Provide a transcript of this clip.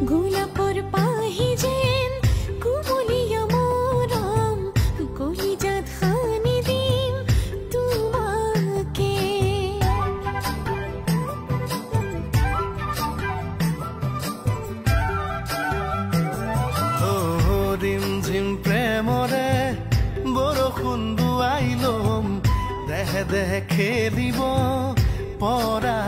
গোলাপৰ পাহি যেন কুমলীয়া মৰম কলিজাত সানি দিম তোমাকে ৰিমঝিম প্ৰেমৰে বৰষুণ দুৱাই লম দেহে দেহে খেলিব পৰা